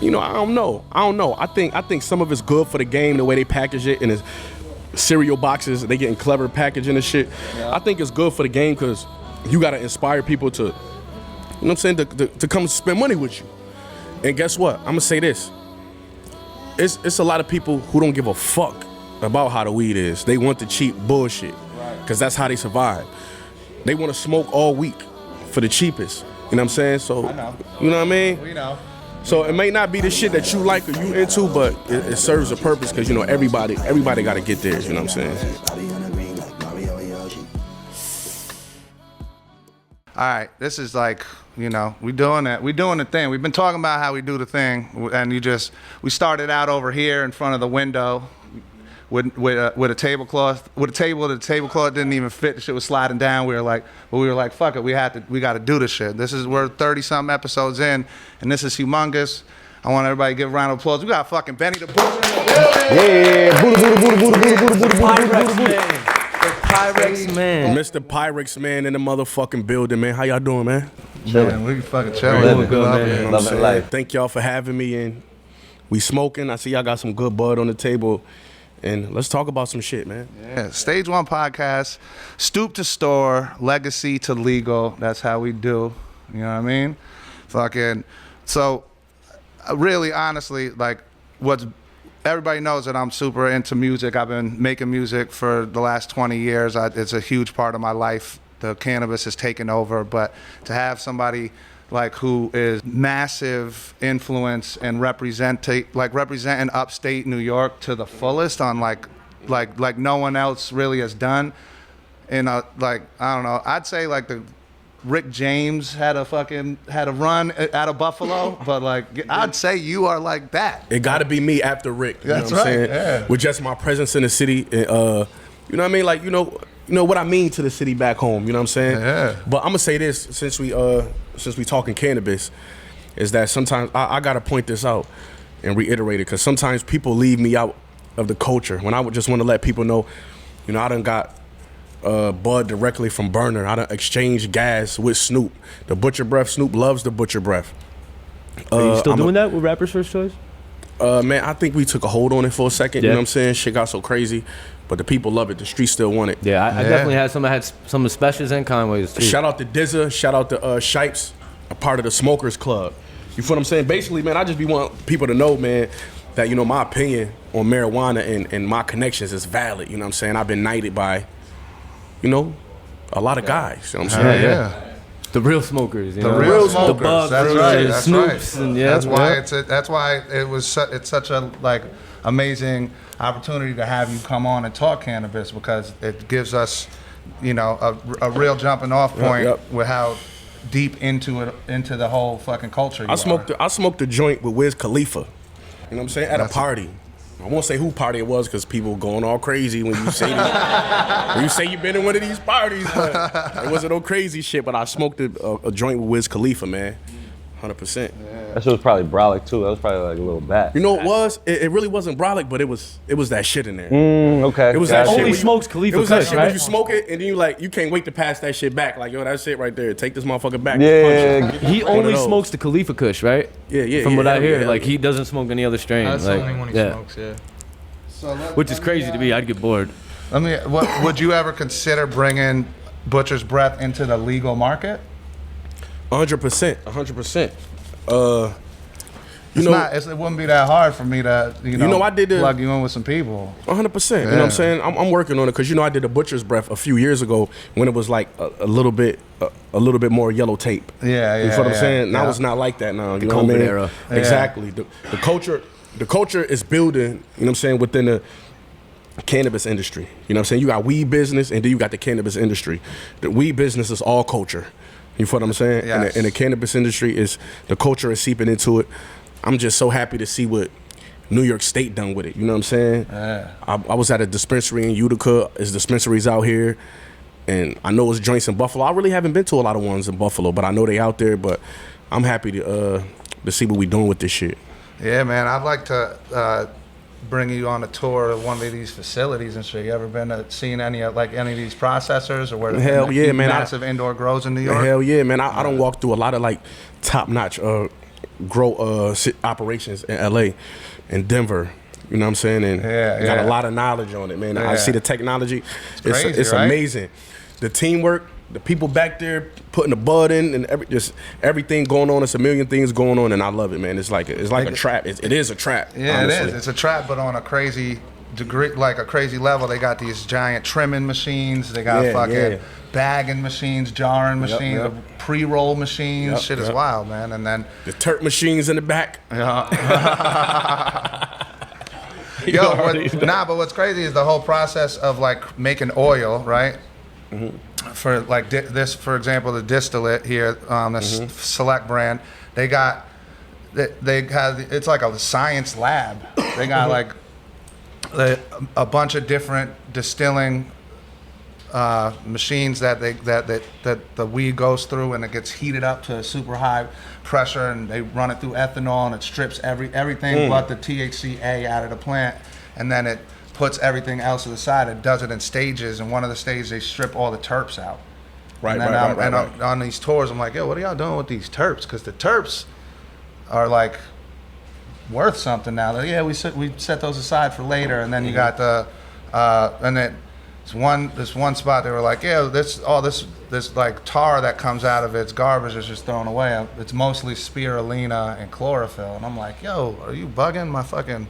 You know, I don't know. I think some of it's good for the game, the way they package it in the cereal boxes. They getting clever packaging and shit. Yeah. I think it's good for the game because you got to inspire people to, you know what I'm saying, to come spend money with you. And guess what? I'm gonna say this. It's a lot of people who don't give a fuck about how the weed is. They want the cheap bullshit because that's how they survive. They want to smoke all week for the cheapest. You know what I'm saying? So, I know. You know what I mean? We know. So it may not be the shit that you like or you into, but it serves a purpose because, you know, everybody got to get theirs, you know what I'm saying? All right, this is like, you know, we doing the thing. We've been talking about how we do the thing, and we started out over here in front of the window with a tablecloth, the tablecloth didn't even fit. The shit was sliding down. We were like, fuck it, we got to do this shit. We're 30-something episodes in, and this is humongous. I want everybody to give a round of applause. We got fucking Benny the Butcher in the building. Yeah, Pyrex man. Mr. Pyrex man in the motherfucking building, man. How y'all doing, man? Chilling. We fucking chilling. Living good, man. Loving life. Thank y'all for having me, and we smoking. I see y'all got some good bud on the table. And let's talk about some shit, man. Yeah, Stage 1 podcast, stoop to store, legacy to legal. That's how we do. You know what I mean? Fucking, so really, honestly, like, everybody knows that I'm super into music. I've been making music for the last 20 years. It's a huge part of my life. The cannabis has taken over, but to have somebody like who is massive influence and representing upstate New York to the fullest on like no one else really has done. And like, I don't know, I'd say like the Rick James had a run out of Buffalo, but like I'd say you are like that. It got to be me after Rick. You That's know what right. I'm saying? Yeah. With just my presence in the city, you know what I mean? Like, you know what I mean to the city back home. You know what I'm saying? Yeah. But I'm gonna say this since we talking cannabis, is that sometimes I gotta point this out and reiterate it because sometimes people leave me out of the culture when I would just want to let people know, you know, I done got bud directly from burner. I done exchanged gas with Snoop. The butcher breath. Snoop loves the butcher breath. Are you still doing that with Rappers First Choice? Man, I think we took a hold on it for a second. Yeah. You know what I'm saying? Shit got so crazy, but the people love it. The streets still want it. Yeah, I definitely had some. I had some of the specials and Conways too. Shout out to Dizza. Shout out to Shipes, a part of the Smokers Club. You feel what I'm saying? Basically, man, I just want people to know, man, that, you know, my opinion on marijuana and my connections is valid. You know what I'm saying? I've been knighted by, you know, a lot of guys. You know what I'm saying? Yeah. The real smokers, you The know? real The smokers. Bugs, That's the right. That's Snoops, right. and yeah. That's why it's such a like amazing opportunity to have you come on and talk cannabis, because it gives us, you know, a real jumping off point with how deep into the whole fucking culture. I smoked a joint with Wiz Khalifa. You know what I'm saying? At a party. I won't say who party it was because people going all crazy when you say when you say you've been in one of these parties. It wasn't no crazy shit, but I smoked a joint with Wiz Khalifa, man. 100%. Yeah. That shit was probably brolic too. That was probably like a little bat. You know what it was? It really wasn't brolic, but it was that shit in there. Okay. It was that shit. Only smokes Khalifa It was that Kush, shit right? when you smoke it and then you can't wait to pass that shit back. Like, yo, that shit right there. Take this motherfucker back. Yeah. He only smokes the Khalifa Kush, right? Yeah. From what I hear, like he doesn't smoke any other strain. That's like, the only one he smokes, yeah. So which is crazy to me. I'd get bored. What would you ever consider bringing Butcher's Breath into the legal market? 100%. 100%. It wouldn't be that hard for me to, I did plug you in with some people. 100%. You know what I'm saying? I'm working on it because, I did a Butcher's Breath a few years ago when it was like a little bit more yellow tape. Yeah. You know what I'm saying? Now it's not like that now. You know what I mean? Era. Exactly. The culture is building, you know what I'm saying, within the cannabis industry. You know what I'm saying? You got weed business and then you got the cannabis industry. The weed business is all culture. You feel what I'm saying? Yes. And the cannabis industry the culture is seeping into it. I'm just so happy to see what New York State done with it. You know what I'm saying? Yeah. I was at a dispensary in Utica. There's dispensaries out here. And I know it's joints in Buffalo. I really haven't been to a lot of ones in Buffalo, but I know they out there. But I'm happy to see what we doing with this shit. Yeah, man. I'd like to bring you on a tour of one of these facilities and shit. You ever been seen any of these processors or where Hell yeah, man. Massive indoor grows in New York? Hell yeah, man. I don't walk through a lot of like top notch grow operations in LA and Denver. You know what I'm saying? And got a lot of knowledge on it, man. I see the technology. It's crazy, it's right? Amazing. The teamwork, the people back there putting the bud in, and just everything going on. It's a million things going on, and I love it, man. It's like a trap. It is a trap. Yeah, honestly. it is. It's a trap, but on a crazy degree, like a crazy level. They got these giant trimming machines. They got fucking bagging machines, jarring machines, pre-roll machines. Shit is wild, man. And then the terp machines in the back. But what's crazy is the whole process of like making oil, right? Mm-hmm. For like this, for example, the distillate here, this Select brand, they have it's like a science lab. They got like a bunch of different distilling machines that the weed goes through, and it gets heated up to super high pressure, and they run it through ethanol, and it strips everything but the THCA out of the plant, and then it puts everything else to the side. It does it in stages, and one of the stages they strip all the terps out. Right. On these tours, I'm like, yo, what are y'all doing with these terps? Because the terps are like worth something now. Like, yeah, we set those aside for later, and then you got the and then this one spot they were like, yeah, this like tar that comes out of its garbage is just thrown away. It's mostly spirulina and chlorophyll, and I'm like, yo, are you bugging?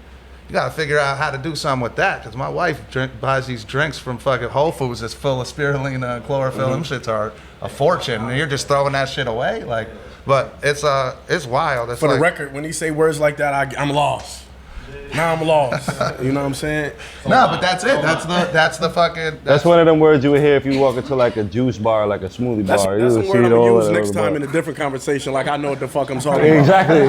You gotta figure out how to do something with that, because my wife buys these drinks from fucking Whole Foods that's full of spirulina and chlorophyll. Them shits are a fortune, and you're just throwing that shit away, like. But it's wild. It's For the record, when he say words like that, I'm lost. Now I'm lost. You know what I'm saying? No, but that's it. That's the fucking. That's one of them words you would hear if you walk into like a juice bar, like a smoothie bar. That's you a would word see I'm it gonna all use next time in a different conversation. Like I know what the fuck I'm talking about. Exactly.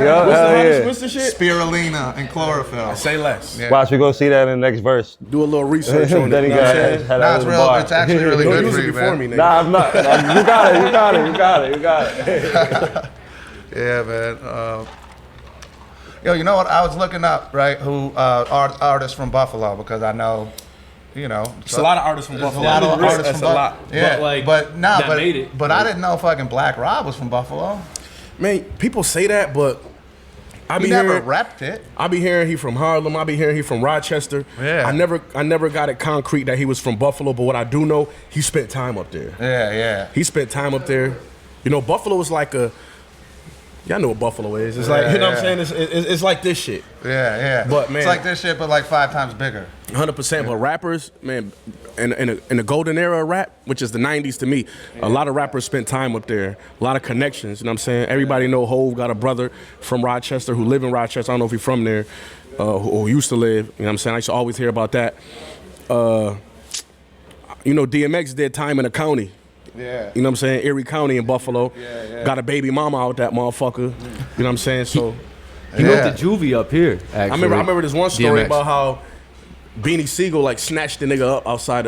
What's the shit? Spirulina and chlorophyll. Say less. Yeah. Watch, we go see that in the next verse. Do a little research on Then it. he You know what I'm got saying? Nah, it's real. It's actually really Don't good use for it you, before man. me, nigga. Nah, I'm not. You got it. Yeah, man. Yo, you know what? I was looking up, right, who artists from Buffalo, because I know, you know. It's a lot of artists from Buffalo. That's a lot. Yeah, but made it. I didn't know fucking Black Rob was from Buffalo. Man, people say that, but He never repped it. I be hearing he from Harlem. I be hearing he from Rochester. Yeah. I never got it concrete that he was from Buffalo, but what I do know, he spent time up there. Yeah. He spent time up there. You know, Buffalo is like y'all know what Buffalo is. It's like, you know what I'm saying? It's like this shit. Yeah. But man, it's like this shit, but like 5 times bigger. 100%. But rappers, man, in the golden era of rap, which is the 90s to me, a lot of rappers spent time up there. A lot of connections, you know what I'm saying? Everybody know Hov got a brother from Rochester who live in Rochester. I don't know if he's from there, who used to live. You know what I'm saying? I used to always hear about that. You know, DMX did time in the county. Yeah. You know what I'm saying? Erie County in Buffalo. Yeah. Got a baby mama out that motherfucker. You know what I'm saying? So He went to juvie up here, actually. I remember this one story DMX. about how Beanie Siegel like snatched the nigga up outside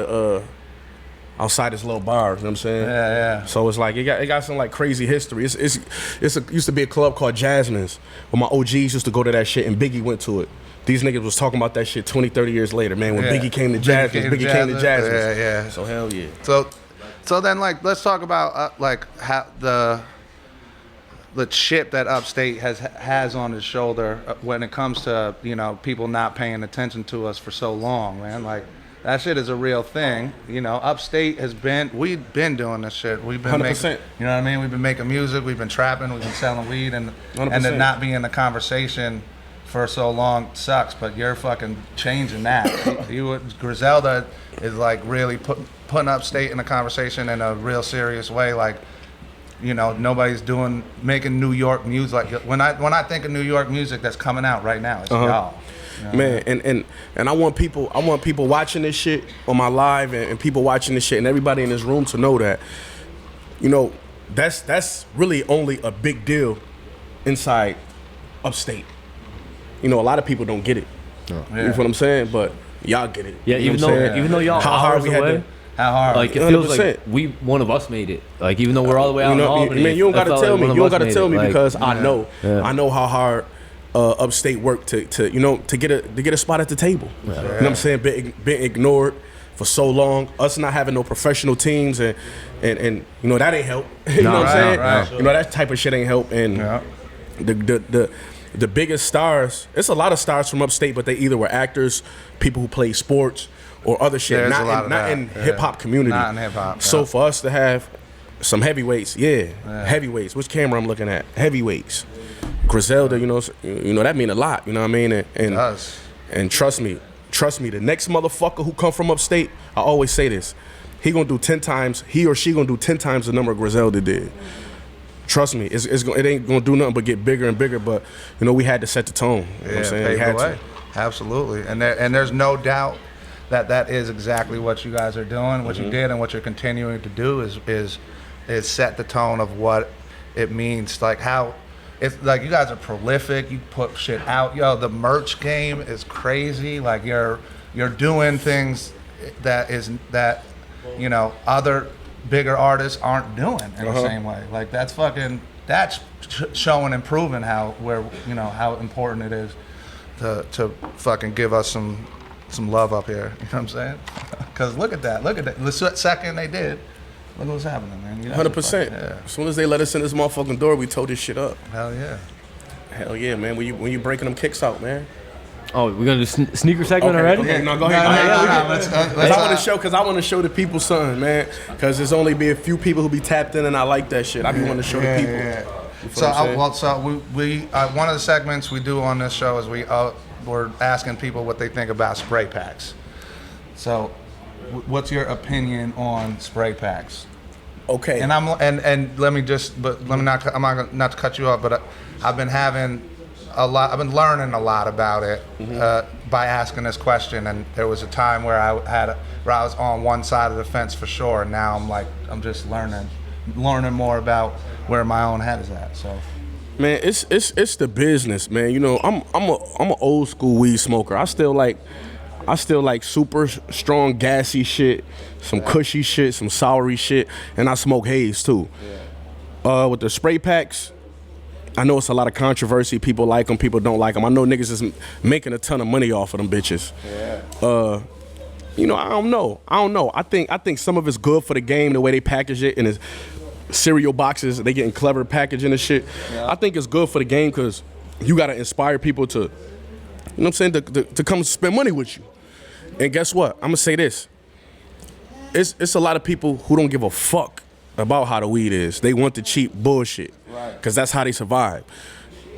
his little bar. You know what I'm saying? Yeah. So it's like it got some like crazy history. It used to be a club called Jasmine's where my OGs used to go to that shit, and Biggie went to it. These niggas was talking about that shit 20, 30 years later, man. When Biggie came to Jasmine's, Biggie came to Jasmine's. Yeah. So hell yeah. So then, like, let's talk about like how the chip that Upstate has on his shoulder when it comes to, you know, people not paying attention to us for so long, man. Like, that shit is a real thing. You know, Upstate we've been doing this shit. We've been 100%. making, you know what I mean? We've been making music, we've been trapping, we've been selling weed, and 100%. to not be in the conversation for so long sucks, but you're fucking changing that. Griselda is like really putting Upstate in the conversation in a real serious way. Like, you know, nobody's making New York music. Like when I think of New York music that's coming out right now, it's y'all. You know Man, and I want people watching this shit on my live and people watching this shit and everybody in this room to know that, you know, that's really only a big deal inside Upstate. You know, a lot of people don't get it. You know what I'm saying? But y'all get it. Yeah, you know even though y'all how hard we had away, to. How hard? like it feels 100%. like one of us made it. Like even though we're all the way out in Albany, man, you don't gotta tell me. You don't gotta tell me because I know. Yeah. I know how hard Upstate worked to you know to get a spot at the table. You know what I'm saying? Been ignored for so long. Us not having no professional teams and you know that ain't help. You know what I'm saying? Right. You know that type of shit ain't help. And the biggest stars. It's a lot of stars from upstate, but they either were actors, people who play sports, or other shit. There's Not in hip hop community. Not in hip hop. So for us to have some heavyweights, heavyweights. Which camera I'm looking at? Heavyweights. Griselda, you know that mean a lot. You know what I mean? And trust me, the next motherfucker who come from upstate, I always say this, he or she gonna do 10 times the number Griselda did. Trust me, it ain't gonna do nothing but get bigger and bigger. But we had to set the tone. You know what I'm saying? We had to. Absolutely, and there's no doubt that is exactly what you guys are doing. What you did and what you're continuing to do is set the tone of what it means. Like how it's like you guys are prolific. You put shit out. Yo, the merch game is crazy. Like you're doing things that other bigger artists aren't doing in the same way. Like that's showing and proving how important it is to fucking give us some love up here. You know what I'm saying? Because look at that. The second they did, look what's happening, man. 100%. As soon as they let us in this motherfucking door, we towed this shit up. Hell yeah, man. When you breaking them kicks out, man. Oh, we're gonna do sneaker segment already? Okay, no, go ahead. I want to show the people something, man. Because there's only be a few people who be tapped in, and I like that shit. I be wanting to show the people. Yeah. One of the segments we do on this show is we're asking people what they think about spray packs. So, what's your opinion on spray packs? Okay. And I'm not to cut you off, but I've been learning a lot about it by asking this question. And there was a time where I was on one side of the fence for sure, and now I'm just learning more about where my own head is at. So, man, it's the business, man. I'm an old school weed smoker. I still like super strong gassy shit, some cushy shit, some soury shit, and I smoke haze too. With the spray packs, I know it's a lot of controversy. People like them, people don't like them. I know niggas is making a ton of money off of them bitches. I don't know. I think some of it's good for the game, the way they package it in his cereal boxes. They getting clever packaging and shit. I think it's good for the game because you got to inspire people to, to come spend money with you. And guess what? I'm gonna say this. It's a lot of people who don't give a fuck about how the weed is. They want the cheap bullshit. Because that's how they survive.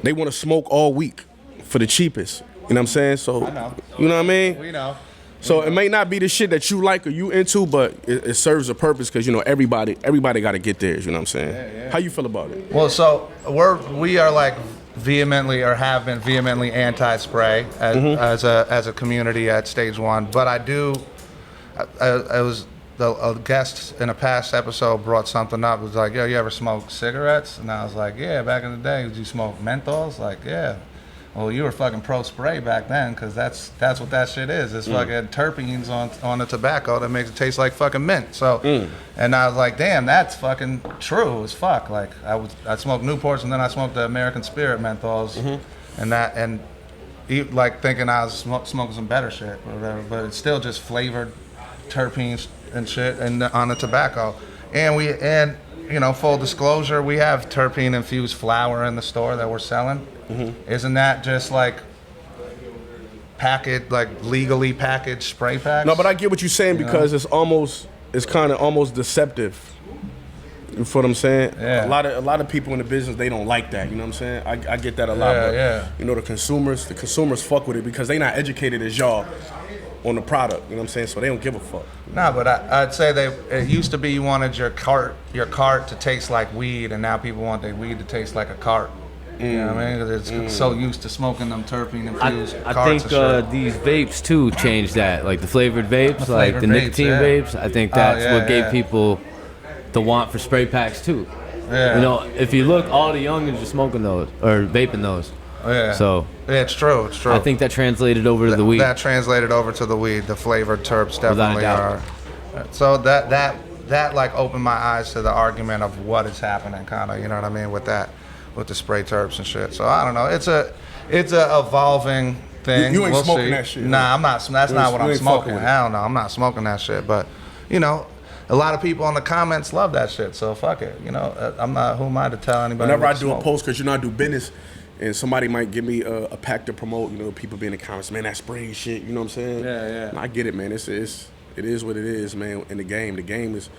They want to smoke all week for the cheapest. You know what I'm saying? So, I know. You know what I mean? We know. So it may not be the shit that you like or you into, but it serves a purpose because everybody got to get theirs. You know what I'm saying? Yeah. How you feel about it? Well, so we are like vehemently or have been vehemently anti-spray as a community at Stage One. But I was a guest in a past episode brought something up. It was like, yo, you ever smoke cigarettes? And I was like, yeah, back in the day. Did you smoke menthols? Like, yeah. Well, you were fucking pro-spray back then, because that's what that shit is. It's fucking terpenes on the tobacco that makes it taste like fucking mint. So, and I was like, damn, that's fucking true as fuck. Like, I smoked Newports, and then I smoked the American Spirit menthols, and like thinking I was smoking some better shit or whatever, but it's still just flavored terpenes and shit and on the tobacco. And full disclosure, we have terpene infused flower in the store that we're selling. Isn't that just like legally packaged spray packs? No, but I get what you're saying because it's kind of almost deceptive. You feel what I'm saying? Yeah. A lot of people in the business, they don't like that. You know what I'm saying? I get that a lot. But, the consumers fuck with it because they not educated as y'all on the product. You know what I'm saying? So they don't give a fuck. Nah, but I'd say it used to be you wanted your cart to taste like weed, and now people want their weed to taste like a cart. You know what I mean? Because it's so used to smoking them terpene infused carts. I think these vapes too changed that, like the flavored vapes, the nicotine vapes. I think that's what gave people the want for spray packs too. Yeah. If you look, all the youngins are smoking those or vaping those. Yeah. So it's true. I think that translated over to the weed. That translated over to the weed. The flavored terps definitely are. So that like opened my eyes to the argument of what is happening, kind of. You know what I mean with that. With the spray terps and shit. So I don't know. It's a evolving thing. You ain't smoking see. that shit. Nah, I'm not. That's not what I'm smoking. Hell Hell no, I'm not smoking that shit. But a lot of people in the comments love that shit. So fuck it, you know. Who am I to tell anybody? Whenever I do a post, because you know I do business, and somebody might give me a pack to promote, you know, people be in the comments, man, that spray shit, you know what I'm saying? Yeah. And I get it, man. It is what it is, man. In the game is.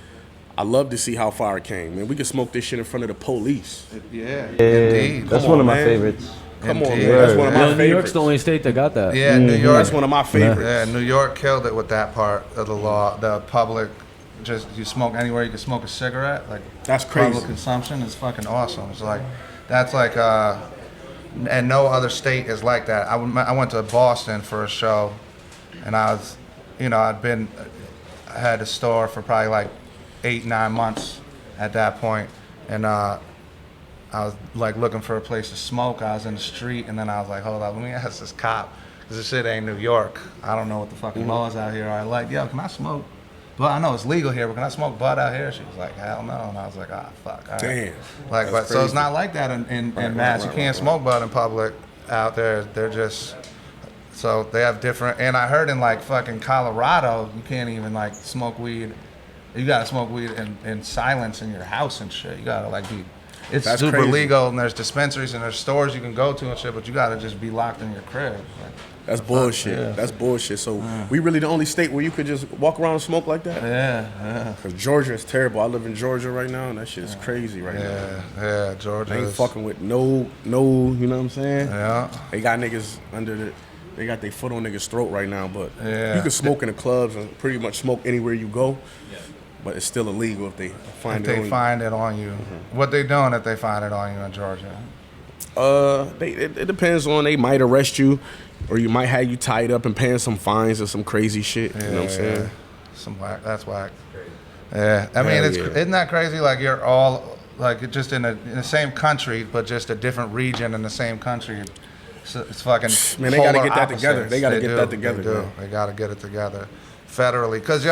I love to see how far it came, man. We can smoke this shit in front of the police. Yeah, indeed. That's one of my favorites. Come on, man. That's one of my favorites. New York's the only state that got that. Yeah, New York. That's one of my favorites. Yeah, New York killed it with that part of the law. The public, just you smoke anywhere you can smoke a cigarette. Like that's crazy. Public consumption is fucking awesome. It's like that's like, and no other state is like that. I went to Boston for a show, and I was, you know, I had a store for probably like 8-9 months at that point, and I was like looking for a place to smoke. I was in the street, and then I was like, hold up, let me ask this cop, because this shit ain't New York. I don't know what the fucking laws out here are. Like, yo, can I smoke? Well, I know it's legal here, but can I smoke bud out here? She was like, hell no. And I was like, fuck. All right. Damn. Like, but so it's not like that in Mass. You can't smoke bud in public out there. They're just, so they have different, and I heard in like fucking Colorado, you can't even like smoke weed. You gotta smoke weed in silence in your house and shit. You gotta like be, it's That's super crazy. legal, and there's dispensaries and there's stores you can go to and shit, but you gotta just be locked in your crib. Like, That's bullshit. Yeah. That's bullshit. So we really the only state where you could just walk around and smoke like that? yeah. Cause Georgia is terrible. I live in Georgia right now, and that shit is crazy right now. Yeah, Georgia. They ain't fucking with no, you know what I'm saying? Yeah. They got niggas they got their foot on niggas' throat right now, but Yeah. you can smoke in the clubs and pretty much smoke anywhere you go. But it's still illegal if they find If they find it on you. What they doing if they find it on you in Georgia? It depends on, they might arrest you, or you might have you tied up and paying some fines or some crazy shit. You know what I'm saying? Some whack. That's whack. Yeah. I mean, isn't that crazy? Like you're all like just in the same country, but just a different region in the same country. It's fucking. Man, they gotta polar get that together. opposites. They gotta get do. that together. They do. Man. They gotta get it together federally. Cause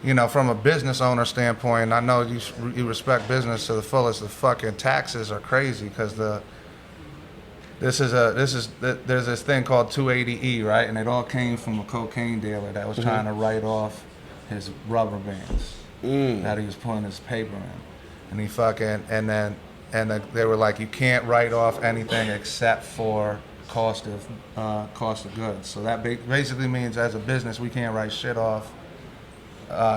you know, from a business owner standpoint, I know you respect business to the fullest. The fucking taxes are crazy because there's this thing called 280E, right? And it all came from a cocaine dealer that was trying to write off his rubber bands that he was putting his paper in, and he fucking they were like, you can't write off anything except for cost of goods. So that basically means as a business we can't write shit off.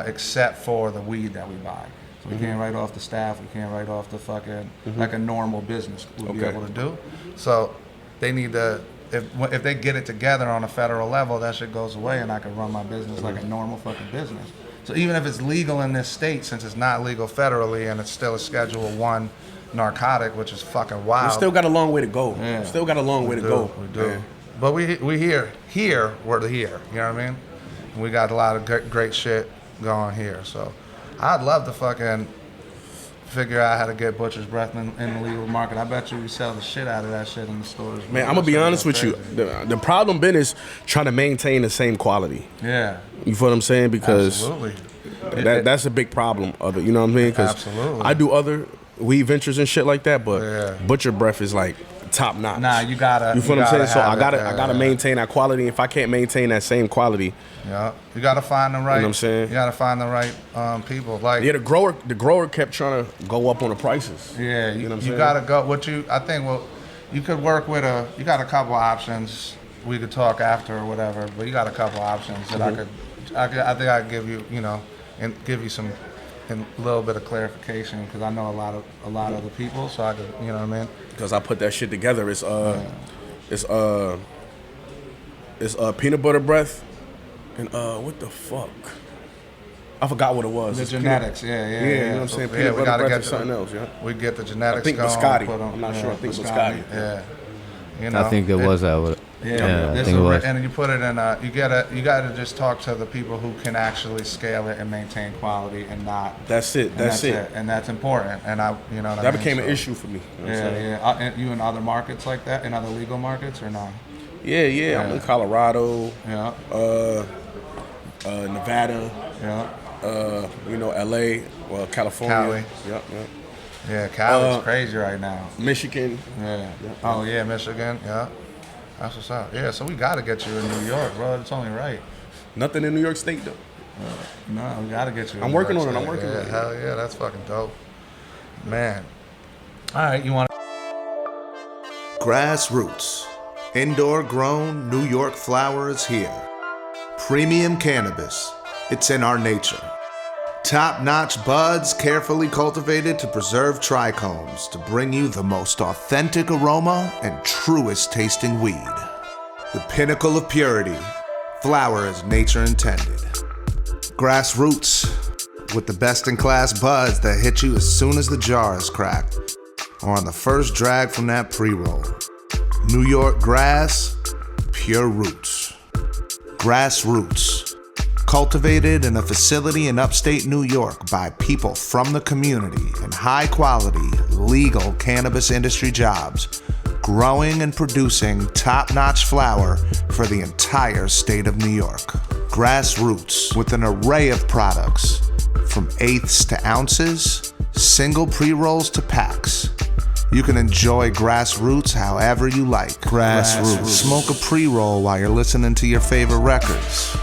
Except for the weed that we buy. So we can't write off the staff, we can't write off the fucking, like a normal business would be able to do. So they need to, if they get it together on a federal level, that shit goes away and I can run my business like a normal fucking business. So even if it's legal in this state, since it's not legal federally and it's still a Schedule 1 narcotic, which is fucking wild. We still got a long way to go. Yeah. Still got a long way to go. We do. Yeah. But we here, we're here, you know what I mean? We got a lot of great shit going here, so I'd love to fucking figure out how to get butcher's breath in the legal market. I bet you we sell the shit out of that shit in the stores. Man, I'm gonna be honest with you. The problem been is trying to maintain the same quality. Yeah. You feel what I'm saying? Because absolutely. That's a big problem of it. You know what I mean? Because absolutely. I do other weed ventures and shit like that, but butcher breath is like top notch. Nah, you gotta. You feel what I'm saying? So I gotta maintain that quality. If I can't maintain that same quality, you gotta find the right. You know what I'm saying? You gotta find the right people. Like the grower kept trying to go up on the prices. Yeah, you know what I'm you saying? gotta go. I think you could work with you got a couple options. We could talk after or whatever, but you got a couple options that I think I could give you, and give you some. And a little bit of clarification because I know a lot of other people, so I could, you know what I mean? Because I put that shit together. It's peanut butter breath, and what the fuck? I forgot what it was. The it's genetics, you know what I'm saying? Peanut we butter gotta breath get or something else, We get the genetics. I think going. biscotti. I'm not sure. I think biscotti. Yeah. I think there was that. Yeah, I think it was. And you put it in. You gotta just talk to the people who can actually scale it and maintain quality and not. That's it. That's it. And that's important. And that became an issue for me. You know And you in other markets like that, in other legal markets or not? Yeah. I'm in Colorado. Yeah. Nevada. Yeah. LA. Well, California. Cali. Yep. Yeah, Cali's crazy right now. Michigan. Yeah. Oh yeah, Michigan. Yeah. That's what's up. Yeah, so we gotta get you in New York, bro. It's only right. Nothing in New York State though. No, we gotta get you. I'm working on it. I'm working on it. Hell yeah, that's fucking dope, man. All right, you want? Grassroots, indoor grown New York flower is here. Premium cannabis, it's in our nature. Top-notch buds carefully cultivated to preserve trichomes to bring you the most authentic aroma and truest tasting weed. The pinnacle of purity, flower as nature intended. Grassroots, with the best-in-class buds that hit you as soon as the jar is cracked or on the first drag from that pre-roll. New York grass, pure roots. Grassroots, cultivated in a facility in upstate New York by people from the community in high-quality, legal cannabis industry jobs, growing and producing top-notch flower for the entire state of New York. Grassroots, with an array of products, from eighths to ounces, single pre-rolls to packs. You can enjoy Grassroots however you like. Grassroots. Smoke a pre-roll while you're listening to your favorite records.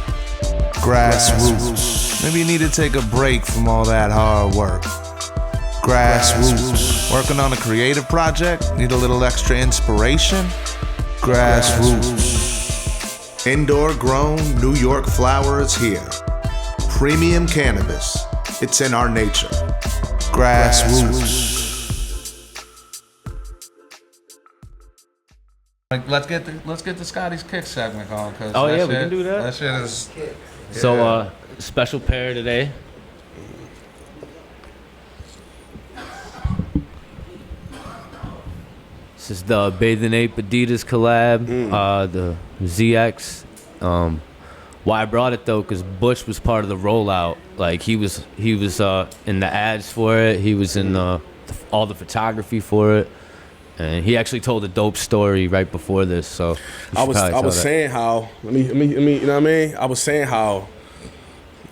Grassroots. Maybe you need to take a break from all that hard work. Grassroots. Working on a creative project? Need a little extra inspiration? Grassroots. Indoor grown New York flower is here. Premium cannabis. It's in our nature. Grassroots. Let's get the Scotty's Kick segment on. Oh yeah, we can do that. That shit is. Yeah. So special pair today. This is the Bathing Ape Adidas collab, the ZX. Why I brought it though, because Bush was part of the rollout. Like he was in the ads for it. He was in all the photography for it, and he actually told a dope story right before this. So I was saying how let me you know what I mean. I was saying how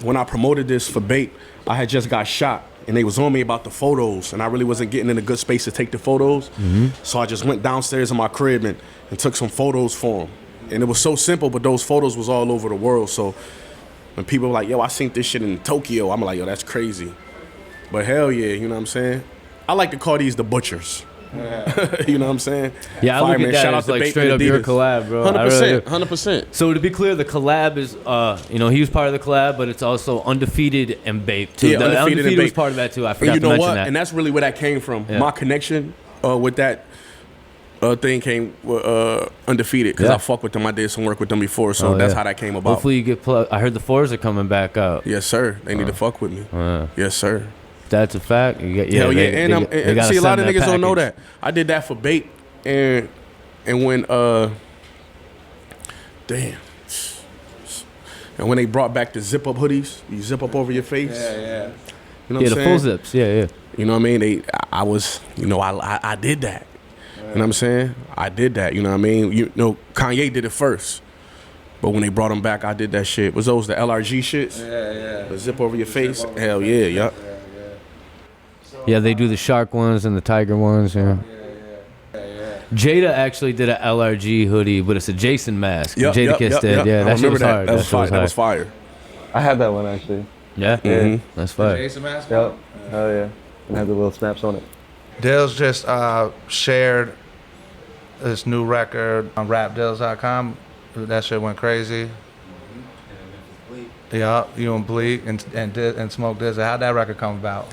when I promoted this for Bape, I had just got shot. And they was on me about the photos, and I really wasn't getting in a good space to take the photos. So I just went downstairs in my crib and took some photos for them. And it was so simple, but those photos was all over the world. So when people were like, yo, I seen this shit in Tokyo, I'm like, yo, that's crazy. But hell yeah, you know what I'm saying? I like to call these the butchers. Yeah. You know what I'm saying? Yeah, I look at that shout as like straight up your collab, bro. 100%, 100%. So to be clear, the collab is, he was part of the collab, but it's also Undefeated and Bape too. Yeah, the Undefeated was Bape. part of that too. I forgot to mention that. And that's really where that came from. Yeah. My connection with that thing came Undefeated because I fuck with them. I did some work with them before, so that's how that came about. Hopefully you get plugged. I heard the fours are coming back out. Yes, sir. They need to fuck with me. Yes, sir. That's a fact. Hell yeah, and see, a lot of niggas don't know that. I did that for Bape, and when and when they brought back the zip up hoodies, you zip up over your face. Yeah. You know what I'm the saying? full zips. Yeah. You know what I mean? I did that. You know what I'm saying? I did that. You know what I mean? You know, Kanye did it first. But when they brought them back, I did that shit. Was those the LRG shits? Yeah. The zip over your face? Hell yeah, yup. Yeah, they do the shark ones and the tiger ones, yeah. Jada actually did a LRG hoodie, but it's a Jason mask. Jada Kiss did. Yeah, that shit was hard. That was fire. I had that one actually. Yeah? Mm-hmm. That's fire. Jason mask? Yep. Hell yeah. And had the little snaps on it. Dillz just shared this new record on RapDillz.com. That shit went crazy. Yeah, you and Bleak and Smoke Dizzy. How'd that record come about?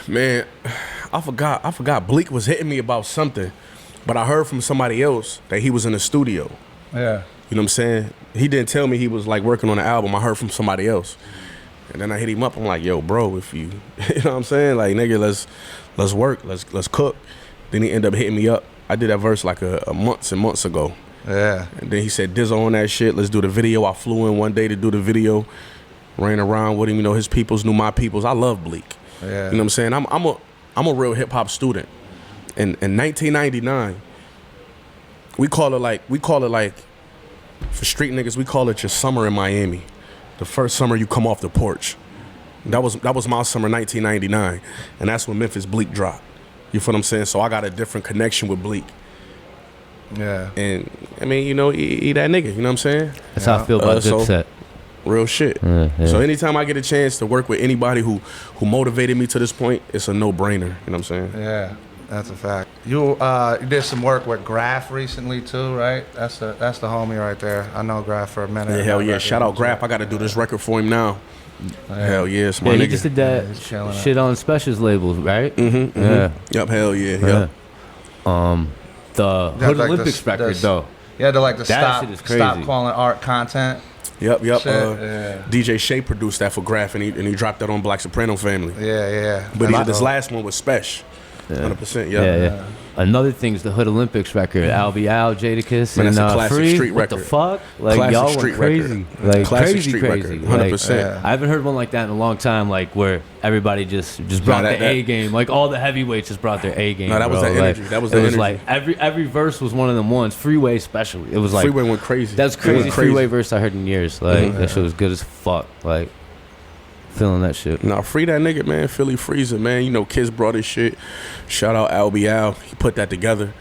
Man, I forgot. Bleak was hitting me about something, but I heard from somebody else that he was in the studio. Yeah. You know what I'm saying? He didn't tell me he was like working on the album. I heard from somebody else. And then I hit him up. I'm like, yo, bro, if you know what I'm saying? Like, nigga, let's work. Let's cook. Then he ended up hitting me up. I did that verse like a months and months ago. Yeah. And then he said, Dizzo on that shit. Let's do the video. I flew in one day to do the video. Ran around with him. You know, his peoples knew my peoples. I love Bleak. Yeah. You know what I'm saying? I'm a real hip hop student. In 1999, we call it like for street niggas, we call it your summer in Miami. The first summer you come off the porch. That was my summer 1999. And that's when Memphis Bleak dropped. You feel what I'm saying? So I got a different connection with Bleak. Yeah. And I mean, you know, he that nigga, you know what I'm saying? That's how I feel about Dipset. Real shit. Yeah. So anytime I get a chance to work with anybody who motivated me to this point, it's a no-brainer. You know what I'm saying? Yeah, that's a fact. You did some work with Graph recently too, right? That's the homie right there. I know Graph for a minute. Yeah, hell yeah. Shout out Graph. I got to do this record for him now. Hell yeah, it's my Yeah, he nigga. just did that he's chilling shit on Specials labels, right? Mm-hmm. Yeah. Yep, hell yeah. Yeah. Yep. The Hood Olympics record though. You had to like to That shit is crazy. stop calling art content. Yep. Shit, yeah. DJ Shay produced that for Graph, and he dropped that on Black Soprano Family. Yeah. But this last one was Spesh. 100%, Yeah. Another thing is the Hood Olympics record. Albie Al, Jadakiss, Man, and that's a classic Free. street What record. the fuck? Like Classic y'all street went crazy. record. Like Classic crazy, street crazy. record. Like, 100%. I haven't heard one like that in a long time. Like where everybody just brought that- the A game. Like all the heavyweights just brought their A game. No, that was bro. that energy. Like, That was it the was energy. like every verse was one of them ones. Freeway especially. It was like Freeway went crazy. that's It crazy. went crazy. Freeway verse I heard in years. Like that shit was good as fuck. Like feeling that shit. Nah, free that nigga, man. Philly Freezer, man. You know, Kids brought his shit. Shout out Albie Al. He put that together. You know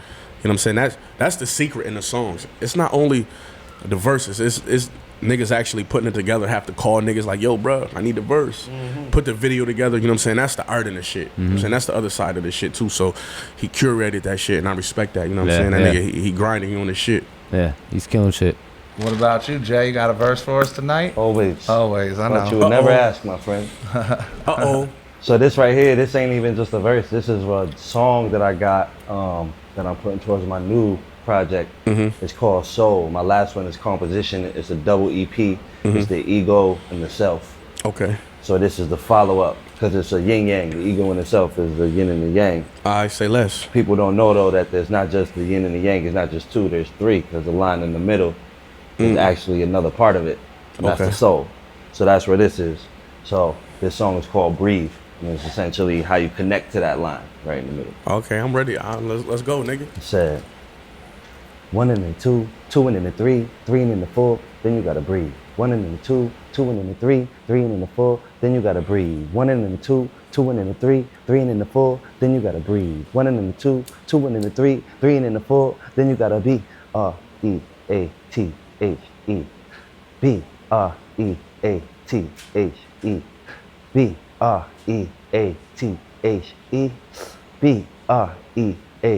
what I'm saying? That's the secret in the songs. It's not only the verses. It's niggas actually putting it together. Have to call niggas like, yo, bro, I need the verse. Put the video together. You know what I'm saying? That's the art in the shit. You know what I'm saying? That's the other side of the shit too. So he curated that shit, and I respect that. You know what I'm saying? That nigga, he grinding, he on his shit. Yeah, he's killing shit. What about you, Jay? You got a verse for us tonight? Always. Always, I But you know. would never ask, my friend. Uh-oh. So this right here, this ain't even just a verse. This is a song that I got that I'm putting towards my new project. It's called Soul. My last one is Composition. It's a double EP. It's the ego and the self. Okay. So this is the follow-up because it's a yin yang. The ego and the self is the yin and the yang. I say less. People don't know though that there's not just the yin and the yang. It's not just two. There's three because the line in the middle is actually another part of it. And that's Okay. the soul. So that's where this is. So this song is called Breathe. And it's essentially how you connect to that line right in the middle. Okay, I'm ready. Let's go, nigga. It said, 1 and then 2, 2 and then the 3, 3 and then the 4, then you gotta breathe. 1 and then the 2, 2 and then the 3, 3 and then the 4, then you gotta breathe. 1 and then the 2, 2 and then the 3, 3 and then the 4, then you gotta breathe. 1 and then the 2, 2 and then the 3, 3 and then the 4, then you gotta be R-E-A-T-H-E. B-R-E-A-T-H-E. B-R-E-A-T-H-E.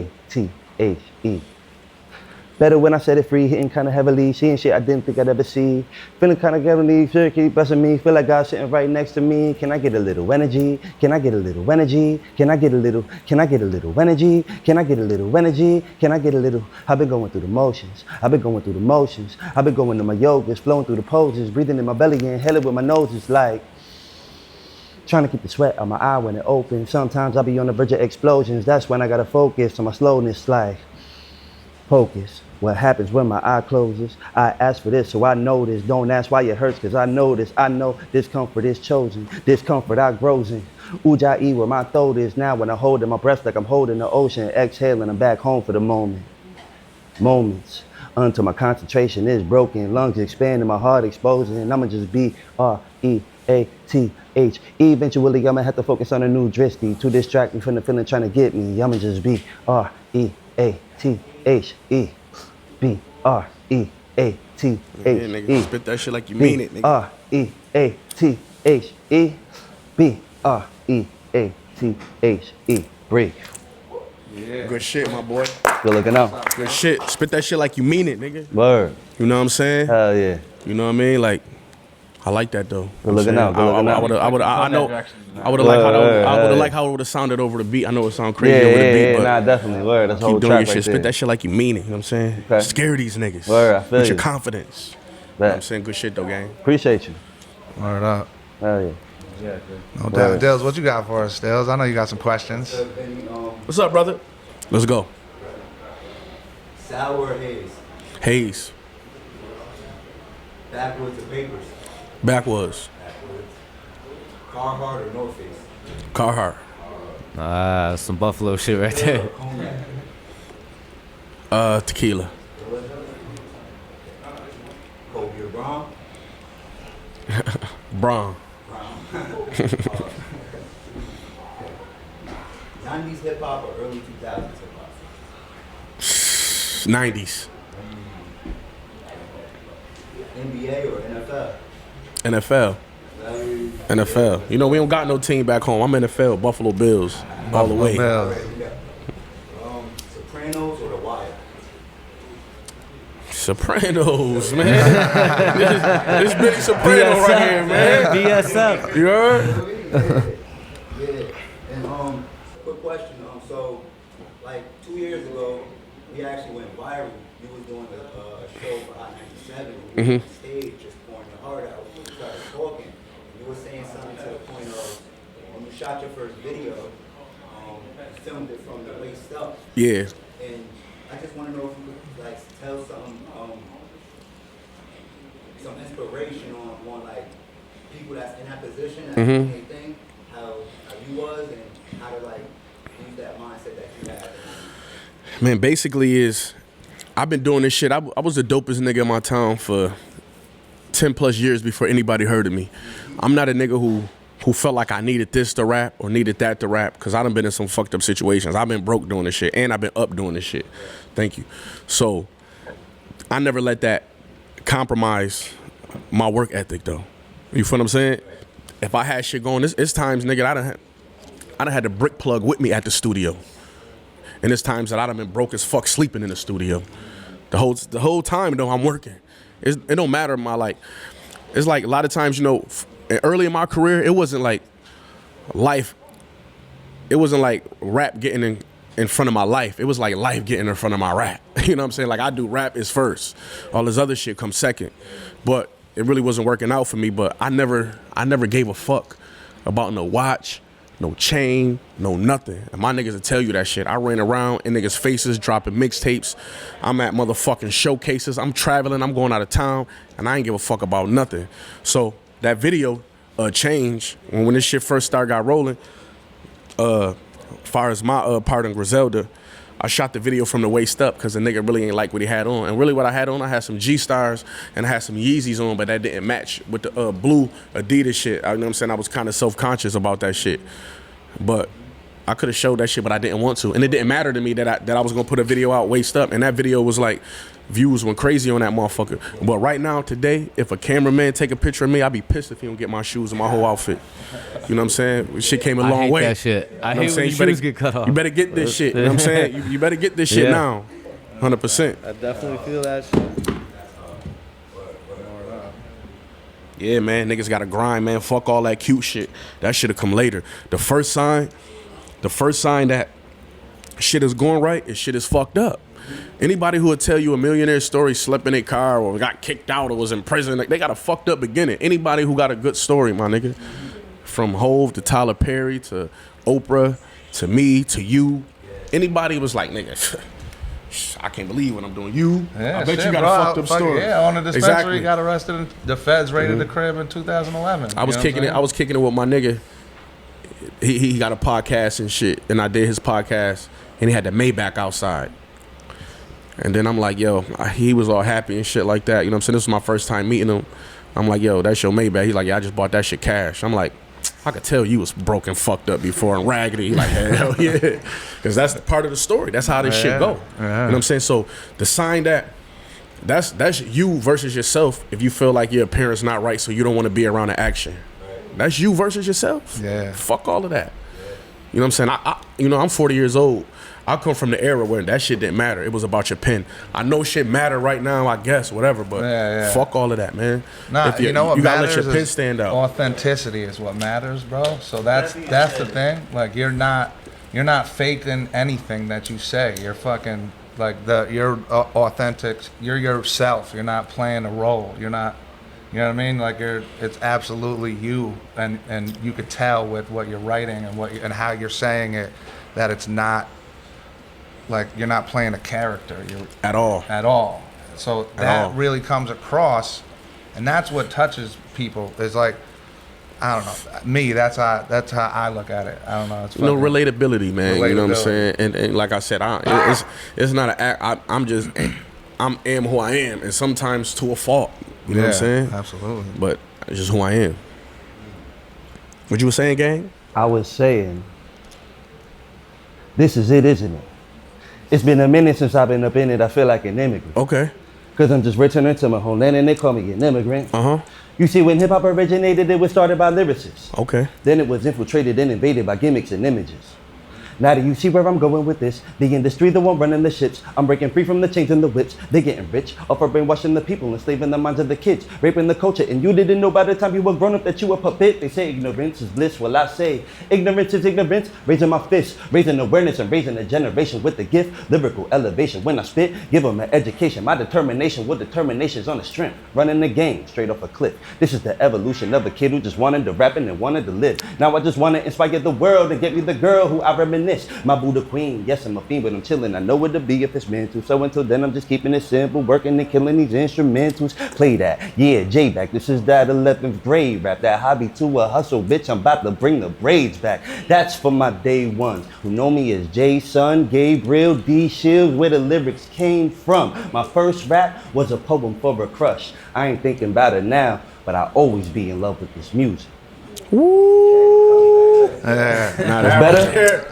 B-R-E-A-T-H-E. Better when I said it free, hitting kinda heavily, seeing shit I didn't think I'd ever see. Feeling kinda heavenly, sure keep blessing me, feel like God's sitting right next to me. Can I get a little energy? Can I get a little energy? Can I get a little energy? Can I get a little energy? Can I get a little? I've been going through the motions. I've been going to my yogas, flowing through the poses, breathing in my belly, inhaling with my nose. It's like trying to keep the sweat on my eye when it opens. Sometimes I be on the verge of explosions. That's when I gotta focus on my slowness, like focus. What happens when my eye closes? I ask for this, so I know this. Don't ask why it hurts, cause I know this. I know discomfort is chosen. Discomfort I grows in. Ujjayi where my throat is now when I hold in my breath like I'm holding the ocean. Exhaling, I'm back home for the moment. Moments until my concentration is broken. Lungs expanding, my heart exposing. And I'ma just be R-E-A-T-H. Eventually I'ma have to focus on a new dristy. To distract me from the feeling trying to get me. I'ma just be R-E-A-T-H-E. B-R-E-A-T-H-E. Yeah, nigga, spit that shit like you mean it, nigga. B-R-E-A-T-H-E. B-R-E-A-T-H-E. Breathe. Good shit, my boy. Good looking out. Good shit. Spit that shit like you mean it, nigga. Word. You know what I'm saying? Hell yeah. You know what I mean? Like, I like that though. Good looking out. Good looking out. I would have liked how it would have sounded over the beat. I know it sound crazy over the beat, but nah, definitely. Word. That's a keep whole doing your track shit. right Spit there. that shit like you mean it. You know what I'm saying? Okay. Scare these niggas. Word, I feel with you. your confidence. You know what Bet. I'm saying? Good shit though, gang. Appreciate you. Word up. Hell yeah. No doubt. Dills, what you got for us, Dills? I know you got some questions. What's up, brother? Let's go. Sour or haze? Haze. Backwoods or papers? Backwards. Backwoods. Carhartt or North Face? Carhartt. Some Buffalo shit right there. Cognac. Tequila. Kobe or Brown? Brown. 90s hip hop or early 2000s hip hop? 90s. NBA or NFL? NFL. NFL. You know, we don't got no team back home. I'm NFL, Buffalo Bills, all the way. Sopranos or The Wire? Sopranos, man. this Billy Soprano right here, man. BSF. You heard? Yeah. And quick question. So like 2 years ago, we actually went viral. You was doing a show for Hot 97. We were on stage just pouring your heart out. You started talking. And you were saying something to the point of when you shot your first video, you filmed it from the waist up. Yeah. And I just want to know if you could like tell some inspiration on like people that's in that position, that's doing anything, how you was, and how to like use that mindset that you had. Man, basically is I've been doing this shit. I was the dopest nigga in my town for 10 plus years before anybody heard of me. I'm not a nigga who felt like I needed this to rap or needed that to rap, because I done been in some fucked up situations. I've been broke doing this shit, and I've been up doing this shit. Thank you. So I never let that compromise my work ethic, though. You feel what I'm saying? If I had shit going, it's times, nigga, I done had the brick plug with me at the studio. And it's times that I done been broke as fuck sleeping in the studio. The whole time, though, I'm working. It don't matter my, like, it's like a lot of times, you know, early in my career, it wasn't like life, it wasn't like rap getting in front of my life. It was like life getting in front of my rap. You know what I'm saying? Like, I do rap is first. All this other shit comes second. But it really wasn't working out for me. But I never gave a fuck about no watch, no chain, no nothing. And my niggas will tell you that shit. I ran around in niggas' faces, dropping mixtapes. I'm at motherfucking showcases. I'm traveling. I'm going out of town. And I ain't give a fuck about nothing. So that video changed when this shit first got rolling. As far as my part in Griselda, I shot the video from the waist up because the nigga really ain't like what he had on. And really what I had on, I had some G-Stars and I had some Yeezys on, but that didn't match with the blue Adidas shit. You know what I'm saying? I was kind of self-conscious about that shit. But I could have showed that shit, but I didn't want to. And it didn't matter to me that I was going to put a video out waist up. And that video was like, views went crazy on that motherfucker. But right now, today, if a cameraman take a picture of me, I'd be pissed if he don't get my shoes and my whole outfit. You know what I'm saying? Shit came a long way. I hate that shit. I hate when you shoes get cut off. You better get this shit. You know what I'm saying? You better get this shit now. 100%. I definitely feel that shit. Yeah, man. Niggas got to grind, man. Fuck all that cute shit. That should have come later. The first sign that shit is going right is shit is fucked up. Anybody who would tell you a millionaire story, slept in a car or got kicked out or was in prison, like, they got a fucked up beginning. Anybody who got a good story, my nigga, from Hove to Tyler Perry to Oprah to me to you, anybody was like, nigga, I can't believe what I'm doing. I bet you got a fucked up story. Yeah, on the dispensary, exactly. Got arrested. And the feds raided the crib in 2011. I was kicking it with my nigga. He got a podcast and shit, and I did his podcast, and he had the Maybach outside. And then I'm like, yo, he was all happy and shit like that. You know what I'm saying? This was my first time meeting him. I'm like, yo, that's your Maybach. He's like, yeah, I just bought that shit cash. I'm like, I could tell you was broke and fucked up before and raggedy. He like, hell yeah. Because that's part of the story. That's how this shit go. You know what I'm saying? So the sign that's you versus yourself if you feel like your appearance not right, so you don't want to be around the action. That's you versus yourself. Yeah. Fuck all of that. You know what I'm saying? I'm 40 years old. I come from the era where that shit didn't matter. It was about your pen. I know shit matter right now, I guess, whatever, but fuck all of that, man. Nah, you know what, you gotta let your pen stand out. Authenticity is what matters, bro. So that's the thing. Like, you're not faking anything that you say. You're fucking like you're authentic. You're yourself. You're not playing a role. You're not. You know what I mean? Like, it's absolutely you, and you could tell with what you're writing and how you're saying it that it's not. Like, you're not playing a character. At all. So that really comes across, and that's what touches people. Is like, I don't know. Me, that's how I look at it. I don't know. It's relatability, man. You know what I'm saying? And like I said, it's not an act. I am who I am, and sometimes to a fault. You know what I'm saying? Absolutely. But it's just who I am. What you were saying, gang? I was saying, this is it, isn't it? It's been a minute since I've been up in it. I feel like an immigrant. Okay. Cause I'm just returning to my homeland and they call me an immigrant. Uh-huh. You see, when hip hop originated, it was started by lyricists. Okay. Then it was infiltrated and invaded by gimmicks and images. Now do you see where I'm going with this? The industry, the one running the ships. I'm breaking free from the chains and the whips. They getting rich off of brainwashing the people, enslaving the minds of the kids, raping the culture. And you didn't know by the time you were grown up that you were a puppet. They say ignorance is bliss. Well, I say ignorance is ignorance. Raising my fist, raising awareness and raising a generation with the gift. Lyrical elevation. When I spit, give them an education. My determination with determination's on the strength. Running the game straight off a cliff. This is the evolution of a kid who just wanted to rap and wanted to live. Now I just want to inspire the world and get me the girl who I reminisce. My Buddha queen, yes, I'm a fiend, but I'm chilling. I know what to be if it's meant to. So until then, I'm just keeping it simple, working and killing these instrumentals. Play that, yeah, J-Back. This is that 11th grade rap, that hobby to a hustle, bitch. I'm about to bring the braids back. That's for my day ones who know me as J-Son, Gabriel, D. Shields, where the lyrics came from. My first rap was a poem for a crush. I ain't thinking about it now, but I'll always be in love with this music. That's better?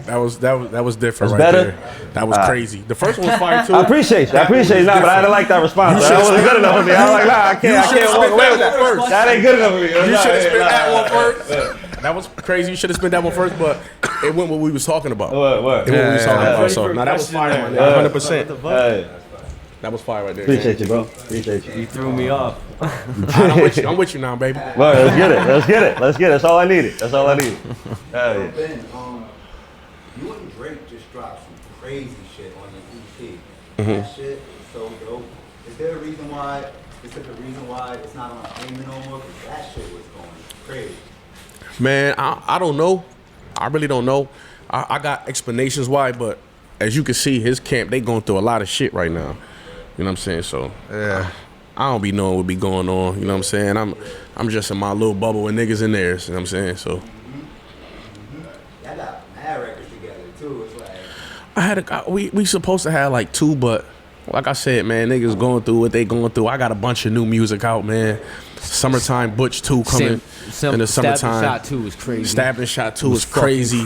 That was different. That's right better? there. That was crazy. The first one was fire too. I appreciate you. Nah, but I didn't like that response. That wasn't good enough for me. I was like, nah, I can't walk away with that. First. That ain't good enough for me. You should have spent that one first. That was crazy. You should have spent that one first, but it went what we was talking about. What? It went what we was talking about. So, now that was fire, right there. 100%. Hey, That was fire right there. appreciate you, bro. Appreciate you. You threw me off. I'm with you now, baby. Well, let's get it. That's all I needed. Yeah. Ben, you and Drake just dropped some crazy shit on your EP. That shit is so dope. Is there a reason why, specific reason why it's not on streaming no more? Because that shit was going crazy. Man, I don't know. I really don't know. I got explanations why, but as you can see, his camp, they going through a lot of shit right now. You know what I'm saying? So Yeah. I don't be knowing what be going on. You know what I'm saying? I'm just in my little bubble with niggas in theirs. You know what I'm saying? So Y'all got mad records together too. It's like I had we supposed to have like 2, but like I said, man, niggas going through what they going through. I got a bunch of new music out, man. Summertime Butch 2 coming in the summertime. Stabbed and Shot 2 is crazy. Stabbed and Shot 2 is crazy.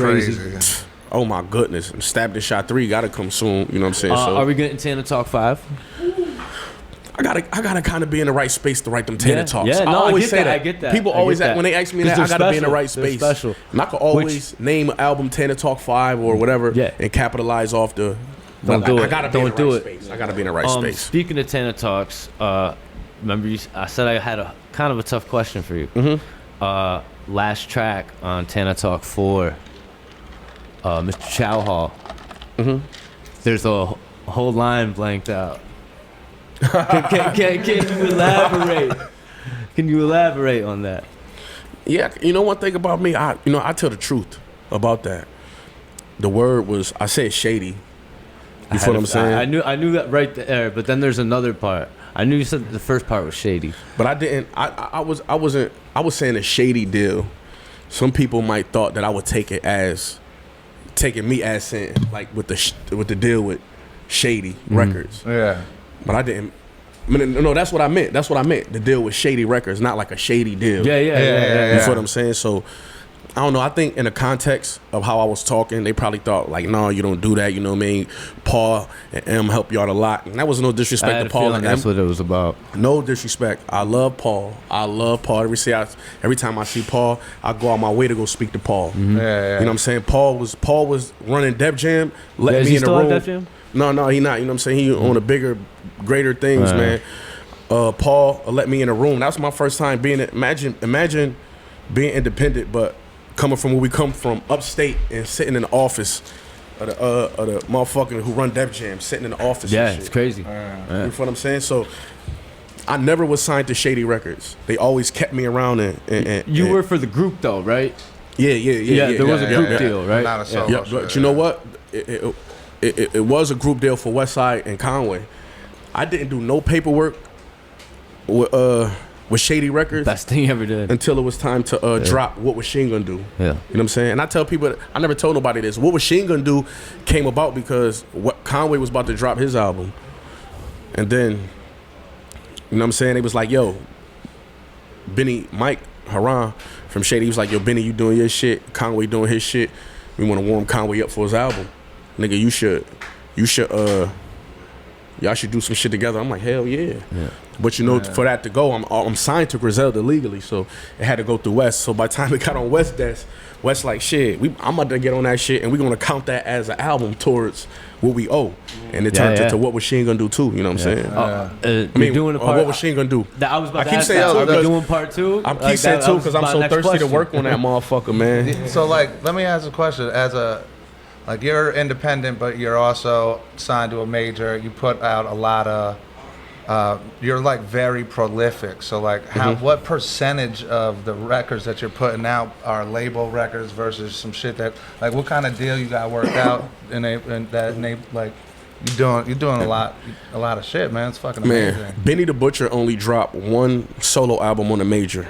Oh my goodness. Stabbed and Shot 3 gotta come soon. You know what I'm saying? So Are we getting Tana Talk 5? I gotta kind of be in the right space to write them Tana Talks. Yeah, no, I always get say that, that. I get that. People I always get that. when they ask me 'Cause that, I they're gotta be in the special. right They're space. special. And I could always name an album Tana Talk 5 or whatever and capitalize off the. Don't do it. I gotta be in Don't the do right it. space. I gotta be in the right space. Speaking of Tana Talks, remember I said I had a kind of a tough question for you. Last track on Tana Talk 4, Mr. Chowhall. There's a whole line blanked out. Can you elaborate? Can you elaborate on that? Yeah, you know one thing about me, I tell the truth about that. The word was, I said shady. You feel what I'm saying? I knew that right there, but then there's another part. I knew you said the first part was shady, but I didn't. I was saying a shady deal. Some people might thought that I would taking me as saying like with the deal with Shady Records. Yeah. But I didn't. No, that's what I meant. That's what I meant. The deal with Shady Records, not like a shady deal. Yeah. You feel what I'm saying? So I don't know. I think in the context of how I was talking, they probably thought like, no, you don't do that. You know what I mean? Paul and M help you out a lot. And that was no disrespect to Paul and M. That's what it was about. No disrespect. I love Paul. Every time I see Paul, I go out my way to go speak to Paul. You know what I'm saying? Paul was running Def Jam, let me in the room. Def Jam? No, he not. You know what I'm saying? He on the bigger, greater things, man. Paul let me in the room. That was my first time being. Imagine being independent, but coming from where we come from, upstate, and sitting in the office of the motherfucker who run Def Jam, sitting in the office. Yeah, and shit. it's crazy. You feel what I'm saying? So I never was signed to Shady Records. They always kept me around and You were for the group though, right? Yeah. There was a group deal, right? Not a solo Yeah, shit, but you know what? It was a group deal for Westside and Conway. I didn't do no paperwork with Shady Records. Best thing you ever did. Until it was time to drop What Was Sheen Gonna Do. Yeah. You know what I'm saying? And I tell people, I never told nobody this. What Was Sheen Gonna Do came about because Conway was about to drop his album. And then, you know what I'm saying? They was like, yo, Mike Haran from Shady, he was like, yo, Benny, you doing your shit. Conway doing his shit. We want to warm Conway up for his album. Nigga, you should y'all should do some shit together. I'm like, hell yeah. But you know, for that to go, I'm signed to Griselda legally, so it had to go through West. So by the time it got on West desk, West like, shit, I'm about to get on that shit, and we're gonna count that as an album towards what we owe. And it turned into what was Sheen gonna do too, you know what I'm saying? I mean, doing a part, what was Sheen gonna do? I was about I to keep ask saying that. too, Are we because doing part 2? I keep saying too, because I'm so thirsty to work on that motherfucker, man. So like, let me ask a question. As a, like, you're independent, but you're also signed to a major. You put out a lot of, you're like very prolific. So like, what percentage of the records that you're putting out are label records versus some shit that, like, what kind of deal you got worked out like, you're doing a lot of shit, man. It's fucking amazing. Man, Benny the Butcher only dropped 1 solo album on a major.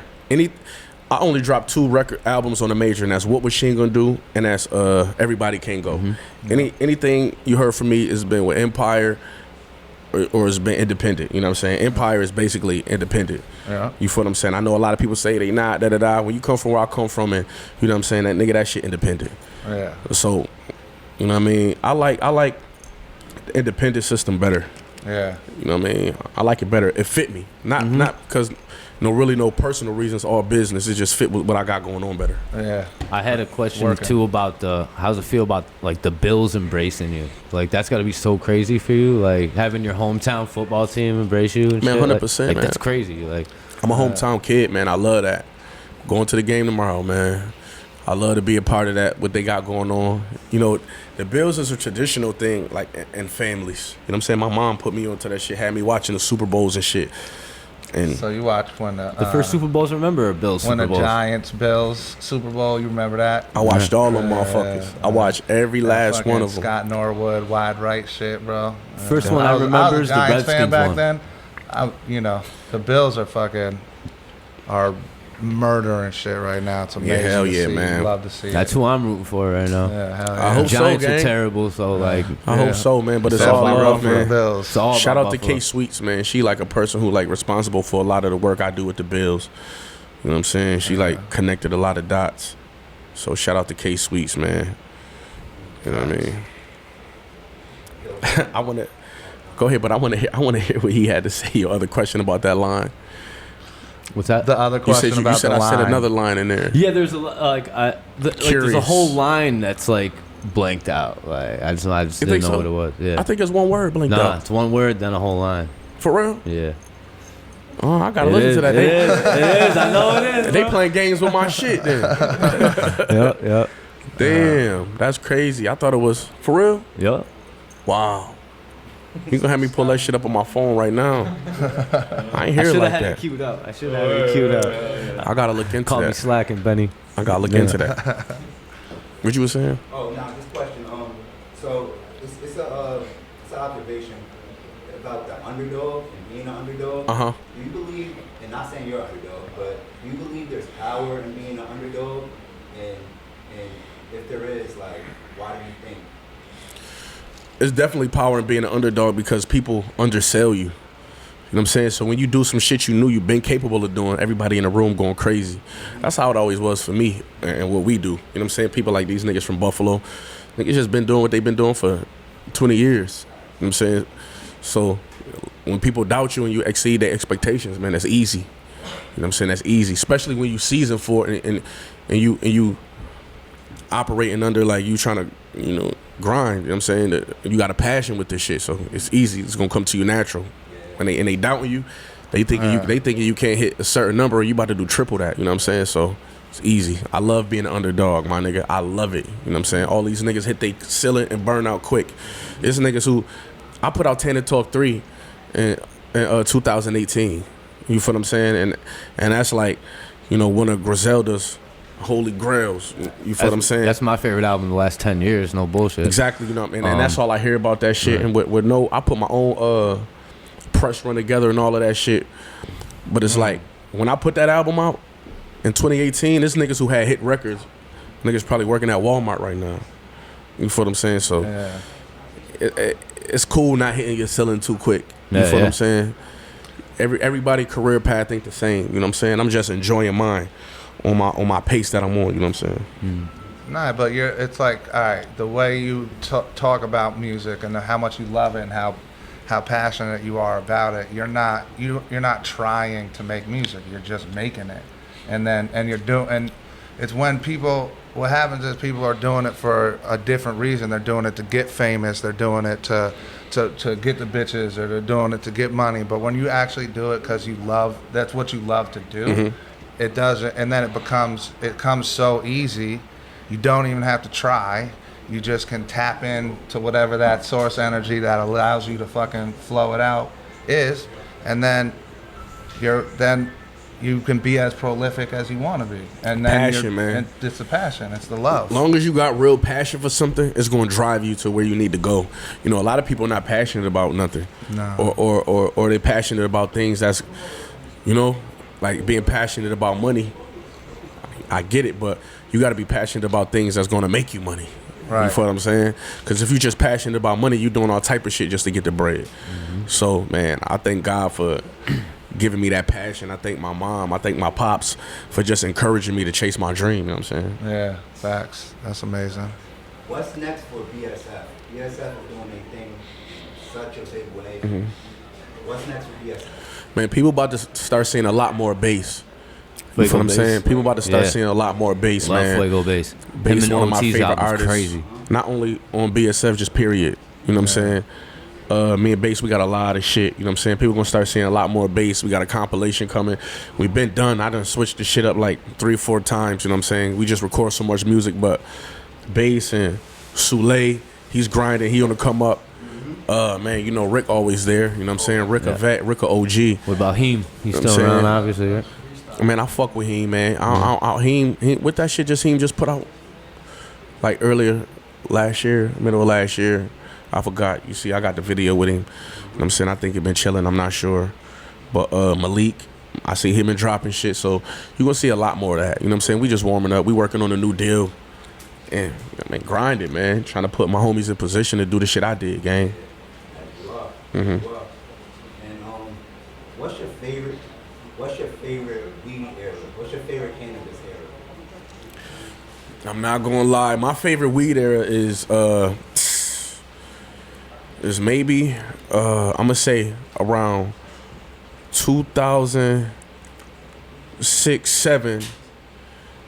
I only dropped 2 record albums on a major, and that's What Was Sheen Gonna Do, and that's Everybody Can't Go. Anything you heard from me has been with Empire or has been independent. You know what I'm saying? Empire is basically independent. Yeah. You feel what I'm saying? I know a lot of people say they not da-da-da. When you come from where I come from, and you know what I'm saying, that nigga, that shit independent. Yeah. So, you know what I mean? I like the independent system better. Yeah. You know what I mean? I like it better. It fit me. Not because no personal reasons, all business. It just fit with what I got going on better. Yeah. I had a question too about how's it feel about like the Bills embracing you? Like that's got to be so crazy for you, like having your hometown football team embrace you. And man, 100%. Like man. That's crazy. Like I'm a hometown kid, man. I love that. Going to the game tomorrow, man. I love to be a part of that. What they got going on. You know, the Bills is a traditional thing, like in families. You know what I'm saying? My mom put me onto that shit. Had me watching the Super Bowls and shit. And so you watched when the first Super Bowls, remember Bills when Super Bowls? the Giants Bills Super Bowl, you remember that? I watched all them motherfuckers. I watched every last one of them. Scott Norwood, wide right shit, bro. First one I remember is the Giants fan Redskins back one. then. You know, the Bills are murdering shit right now. It's amazing. Yeah, hell to yeah, see. man. Love to see That's it. who I'm rooting for right now. Yeah, hell yeah. I hope Giants so, are gang. terrible, so like I hope so, man. But it's Definitely all root love, for the man. Bills. it's all Shout about out to Buffalo. K Sweets, man. She like a person who like responsible for a lot of the work I do with the Bills. You know what I'm saying? She like connected a lot of dots. So shout out to K Sweets, man. You know what I mean? I wanna go ahead, but I wanna hear what he had to say. Your other question about that line. What's that? The other You question said about I the said line. another line in there. Yeah, there's like there's a Curious. whole line that's like blanked out. Like I just You didn't think know so? what it was. Yeah. I think it's one word blinked Nah, out. it's one word, then a whole line. For real? Yeah. Oh, I gotta It listen is, to that. It is. I know it is. They playing games with my shit then. Yep. Damn, that's crazy. I thought it was for real. Yep. Wow. You gonna have me pull that shit up on my phone right now. I ain't I hear it should like have had that. it queued up. I should have had it queued up. I gotta look into Call me that. slacking, Benny. I gotta look into that. What you was saying? Oh, now this question. So it's an observation about the underdog and being an underdog. Uh-huh. Do you believe, and not saying you're an underdog, but do you believe there's power in being an underdog? And if there is, like, why do you think? It's definitely power in being an underdog because people undersell you. You know what I'm saying? So when you do some shit you knew you've been capable of doing, everybody in the room going crazy. That's how it always was for me and what we do. You know what I'm saying? People like these niggas from Buffalo, niggas just been doing what they've been doing for 20 years. You know what I'm saying? So when people doubt you and you exceed their expectations, man, that's easy. You know what I'm saying? That's easy, especially when you season for it and you operating under like you trying to, you know, grind. You know what I'm saying? That you got a passion with this shit, so it's easy. It's gonna come to you natural. When they doubting you, they thinking you can't hit a certain number, or you about to do triple that. You know what I'm saying? So it's easy. I love being an underdog, my nigga. I love it. You know what I'm saying? All these niggas hit they ceiling and burn out quick. There's niggas who I put out 10 and Talk 3 in 2018. You feel what I'm saying? And that's like, you know, one of Griselda's holy grails. You feel what I'm saying? That's my favorite album in the last 10 years. No bullshit. Exactly, you know what I mean? And that's all I hear about that shit. Right. And with no, I put my own press run together and all of that shit. But it's like, when I put that album out in 2018, there's niggas who had hit records. Niggas probably working at Walmart right now. You feel what I'm saying? So it's cool not hitting your ceiling too quick. You feel what I'm saying? Everybody career path ain't the same. You know what I'm saying? I'm just enjoying mine on my pace that I'm on. You know what I'm saying? Nah, but it's like, all right, the way you talk about music and how much you love it and how how passionate you are about it. You're not trying to make music. You're just making it, and it's when people. What happens is people are doing it for a different reason. They're doing it to get famous. They're doing it to get the bitches, or they're doing it to get money. But when you actually do it because you love, that's what you love to do. It doesn't, and then it comes so easy. You don't even have to try. You just can tap into whatever that source energy that allows you to fucking flow it out is, and then you can be as prolific as you want to be. And then passion, man. And it's the passion. It's the love. As long as you got real passion for something, it's going to drive you to where you need to go. You know, a lot of people are not passionate about nothing. No. Or they're passionate about things that's, you know, like being passionate about money. I get it, but you got to be passionate about things that's going to make you money. Right. You feel what I'm saying? Because if you're just passionate about money, you're doing all type of shit just to get the bread. So, man, I thank God for giving me that passion. I thank my mom. I thank my pops for just encouraging me to chase my dream. You know what I'm saying? Yeah, facts. That's amazing. What's next for BSF? BSF is doing their thing such a big way. What's next for BSF? Man, people about to start seeing a lot more bass. You know what I'm saying? People about to start seeing a lot more bass, man. Fuego bass. Bass, Him and one of my OT's favorite album's artists. crazy. Not only on BSF, just period. You know what I'm saying? Me and Bass, we got a lot of shit. You know what I'm saying? People gonna start seeing a lot more bass. We got a compilation coming. We've been done. I done switched the shit up like 3 or 4 times. You know what I'm saying? We just record so much music, but Bass and Soulé, he's grinding. He on the come up. Man, you know Rick always there. You know what I'm saying? Rick a vet, Rick a OG. What about him? He's You know what still I'm around, saying? obviously, right? Man, I fuck with him, man. He with that shit he just put out like earlier last year, middle of last year. I forgot. You see, I got the video with him. You know what I'm saying? I think he been chilling. I'm not sure. But Malik, I see him been dropping shit. So you're going to see a lot more of that. You know what I'm saying? We just warming up. We working on a new deal. And, I mean, grinding, man. Trying to put my homies in position to do the shit I did, gang. And what's your favorite weed era? What's your favorite cannabis era? I'm not gonna lie. My favorite weed era is maybe I'm gonna say around 2006, 7.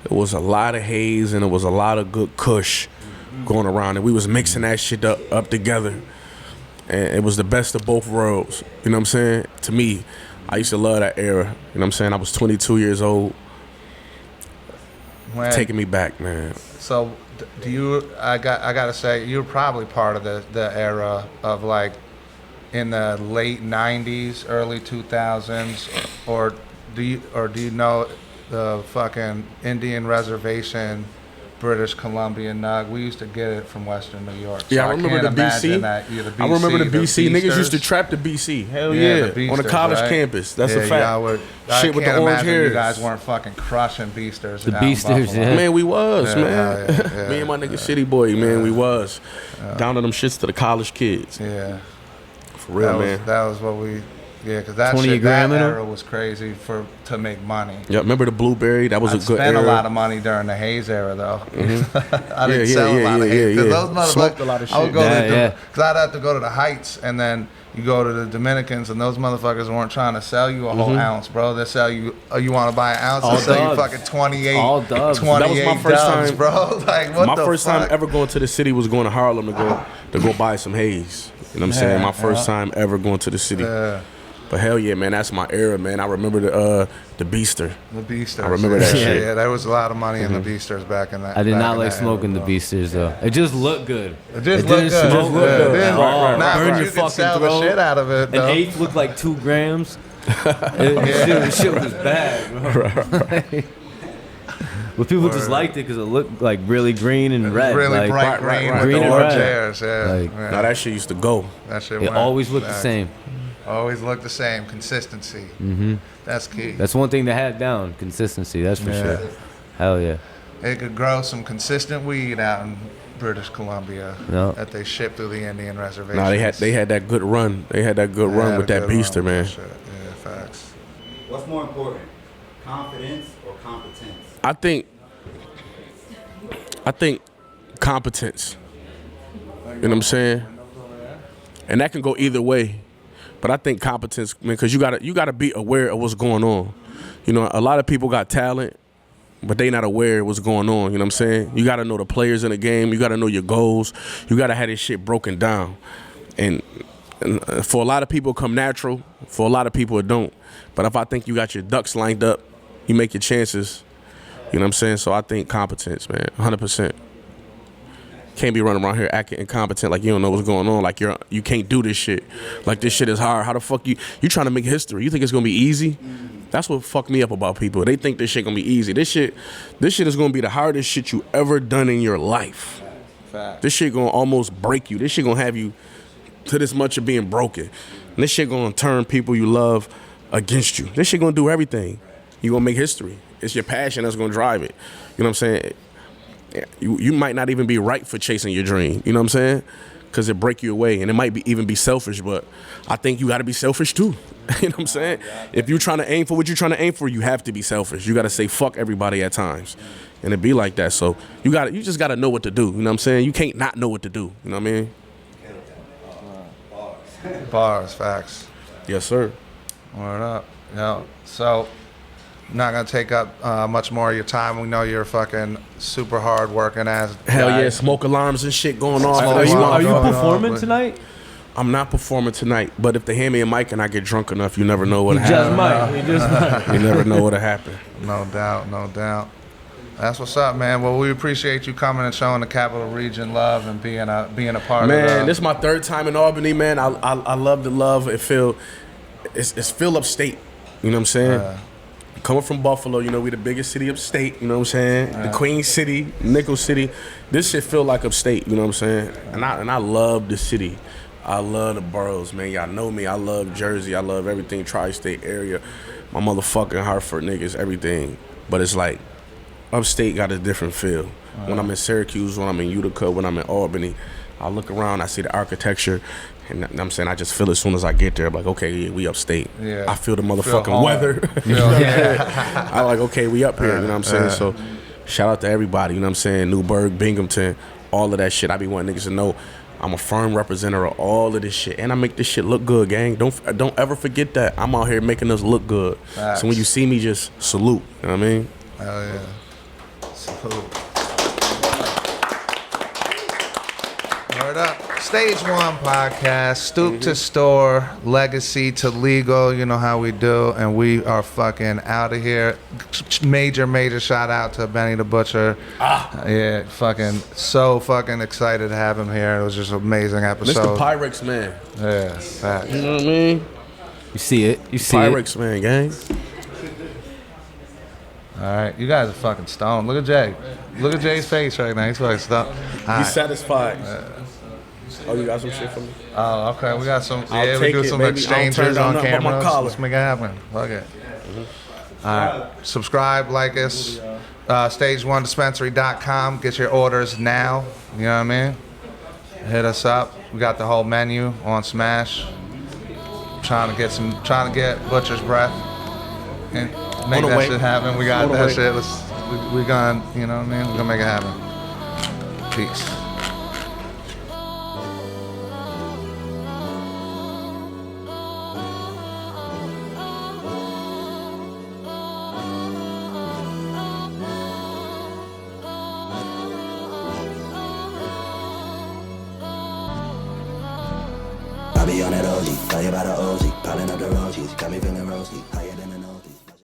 It was a lot of haze and it was a lot of good kush going around, and we was mixing that shit up together, and it was the best of both worlds. You know what I'm saying? To me, I used to love that era. You know what I'm saying? I was 22 years old. Taking me back, man. So, do you? I gotta say, you're probably part of the era of like in the late '90s, early 2000s, or do you know the fucking Indian Reservation, British Columbia nug? We used to get it from Western New York. Yeah, So I remember the BC. I remember the BC. Niggas used to trap the BC. Hell yeah. On the college campus. That's a fact. Shit with the orange hairs. You guys weren't fucking crushing beasters. The beasters, yeah. Man, we was, man. Yeah. Me and my nigga Shitty Boy, man, we was. Down to them shits to the college kids. Yeah. For real, man. That was what we... Yeah, because that 20 shit, gram that in it? era was crazy to make money. Yeah, remember the Blueberry? That was I a good spent era. a lot of money during the haze era, though. I didn't Yeah, sell a lot of haze. Because those motherfuckers... Smoked a lot of I would shit. go Yeah. because I'd have to go to the Heights, and then you go to the Dominicans, and those motherfuckers weren't trying to sell you a whole ounce, bro. They sell you... Oh, you want to buy an ounce? All They sell you dubs. fucking 28... All dubs. 28 That was my first dubs, time- bro. Like, what My the first fuck? time ever going to the city was going to Harlem to go buy some haze. You know what I'm saying? My first time ever going to the city. Yeah. But hell yeah, man, that's my era, man. I remember the Beaster. The Beasters. I remember that yeah, shit. Yeah, there was a lot of money in the Beasters back in that. I did back not in like that smoking era, the Beasters, though. It just looked good. It just It looked didn't good. smoke good. It didn't At all. Nah, Burn but your you could fucking sell throat. the shit out of it, An though. eighth looked like 2 grams. Shit was bad, bro. But people just liked it because it looked like really green and red. Really like, bright green with green the and orange red. hairs. Yeah. Like- yeah. Now that shit used to go. That shit It went always looked the back. same. Always looked the same. Consistency. That's key. That's one thing they had down. Consistency, that's for Yeah. sure. Hell yeah. They could grow some consistent weed out in British Columbia No. that they ship through the Indian reservations. Nah, they had that good run. They had that good They run had with a that good Beaster, run with man. that shit. Yeah, facts. What's more important, confidence or competence? I think competence. You know what I'm saying? And that can go either way. But I think competence, man, because you gotta be aware of what's going on. You know, a lot of people got talent, but they not aware of what's going on. You know what I'm saying? You gotta know the players in the game. You gotta know your goals. You gotta have this shit broken down. And for a lot of people, it come natural. For a lot of people, it don't. But if I think you got your ducks lined up, you make your chances. You know what I'm saying? So I think competence, man, 100%. Can't be running around here acting incompetent like you don't know what's going on, like you can't do this shit. Like this shit is hard. How the fuck you trying to make history? You think it's gonna be easy? That's what fucked me up about people. They think this shit gonna be easy. This shit is gonna be the hardest shit you ever done in your life. Fact. This shit gonna almost break you. This shit gonna have you to this much of being broken. And this shit gonna turn people you love against you. This shit gonna do everything. You gonna make history. It's your passion that's gonna drive it. You know what I'm saying? You might not even be right for chasing your dream. You know what I'm saying? Because it break you away, and it might even be selfish. But I think you got to be selfish too. You know what I'm saying? If you're trying to aim for what you're trying to aim for, you have to be selfish. You got to say fuck everybody at times, and it be like that. So you just got to know what to do. You know what I'm saying? You can't not know what to do. You know what I mean? Bars, facts. Yes, sir. Word up. Yeah. So, not gonna take up much more of your time. We know you're fucking super hard working ass. Hell guy. yeah, smoke alarms and shit going off. Are you going on, performing but- tonight? I'm not performing tonight, but if they hand me a mic and I get drunk enough, you never know what Just happen. might. He just might. You never know what'll happen. No doubt, no doubt. That's what's up, man. Well, we appreciate you coming and showing the Capital Region love and being a part Man, of this is my third time in Albany, man. I love the love. It's feel upstate. You know what I'm saying? Coming from Buffalo, you know, we the biggest city upstate, you know what I'm saying? The Queen City, Nickel City. This shit feel like upstate, you know what I'm saying? And I love the city. I love the boroughs, man. Y'all know me. I love Jersey. I love everything tri-state area. My motherfucking Hartford niggas, everything. But it's like upstate got a different feel. When I'm in Syracuse, when I'm in Utica, when I'm in Albany, I look around, I see the architecture, and I'm saying I just feel as soon as I get there, I'm like, okay, yeah, we upstate. Yeah. I feel the Feel motherfucking home. weather. I like, okay, we up here, you know what I'm saying? So shout out to everybody, you know what I'm saying? Newburgh, Binghamton, all of that shit. I be wanting niggas to know I'm a firm representative of all of this shit, and I make this shit look good, gang. Don't ever forget that. I'm out here making us look good. Facts. So when you see me, just salute. You know what I mean? Hell yeah. Salute. Word up. Stage 1 podcast, stoop to store, legacy to legal. You know how we do, and we are fucking out of here. Major shout out to Benny the Butcher. Yeah, so fucking excited to have him here. It was just an amazing episode. Mr. Pyrex, man. Yeah, facts. You know what I mean? You see it. You see Pyrex, man, gang. All right, you guys are fucking stoned. Look at Jay. Look at Jay's face right now. He's fucking stoned. All He's right. satisfied. Oh, you got some shit for me? Oh, okay. We got some. I'll Yeah, we take do it, some baby. I'll exchanges turn down on nothing but my camera. collar. Let's make it happen. Fuck it. All right. Subscribe, like us. Stage1dispensary.com. Get your orders now. You know what I mean? Hit us up. We got the whole menu on Smash. Trying to get Butcher's Breath and make On the that way. shit happen. We got On the that way. shit. We gonna, you know what I mean? We're gonna make it happen. Peace. I be on that OG, tell you about the OG, piling up the roaches, got me feeling rosy.